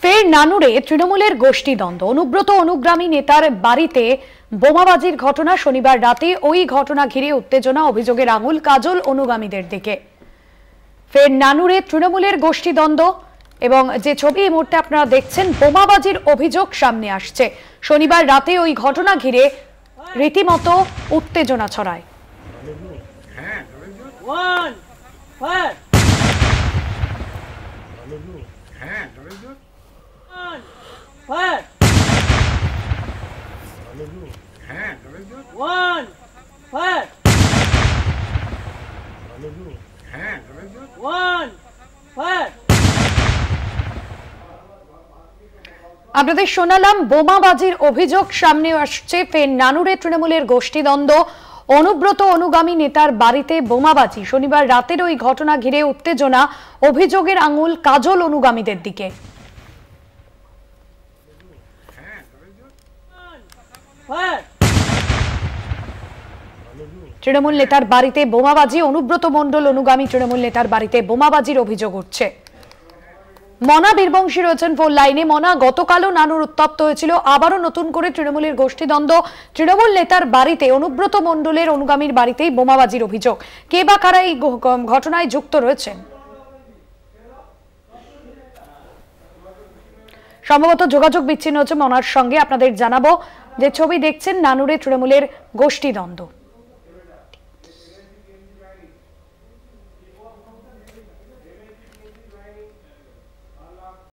ফের নানুরে তৃণমূলের গোষ্ঠীদ্বন্দ্ব। অনুব্রত অনুগ্রামী নেতার বাড়িতে বোমাবাজির ঘটনা শনিবার রাতে। ওই ঘটনা ঘিরে উত্তেজনা, অভিযোগের আঙুল কাজল অনুগামীদের দিকে। ফের নানুরে তৃণমূলের গোষ্ঠীদ্বন্দ্ব এবং যে ছবি এই মুহূর্তে আপনারা দেখছেন, বোমাবাজির অভিযোগ সামনে আসছে। শনিবার রাতে ওই ঘটনা ঘিরে রীতিমতো উত্তেজনা ছড়ায়। আপনাদের শোনালাম বোমাবাজির অভিযোগ সামনে আসছে। ফের নানুরে তৃণমূলের গোষ্ঠীদ্বন্দ্ব, অনুব্রত অনুগামী নেতার বাড়িতে বোমাবাজি। শনিবার রাতের ওই ঘটনা ঘিরে উত্তেজনা, অভিযোগের আঙুল কাজল অনুগামীদের দিকে। তৃণমূল নেতার বাড়িতে বোমাবাজি, অনুব্রত মণ্ডল অনুগামী তৃণমূল নেতার বাড়িতে বোমাবাজির অভিযোগ উঠছে। মনা বীরবংশী রয়েছেন ফোন লাইনে। মনা, গতকালও নানুর উত্তপ্ত হয়েছিল, আবারও নতুন করে তৃণমূলের গোষ্ঠীদ্বন্দ্ব। তৃণমূল নেতার বাড়িতে, অনুব্রত মণ্ডলের অনুগামীর বাড়িতেই বোমাবাজির অভিযোগ। কে বা কারা এই ঘটনায় যুক্ত রয়েছেন? সম্ভবত যোগাযোগ বিচ্ছিন্ন হচ্ছে মনার সঙ্গে। আপনাদের জানাবো যে ছবি দেখছেন নানুরে তৃণমূলের গোষ্ঠীদ্বন্দ্ব।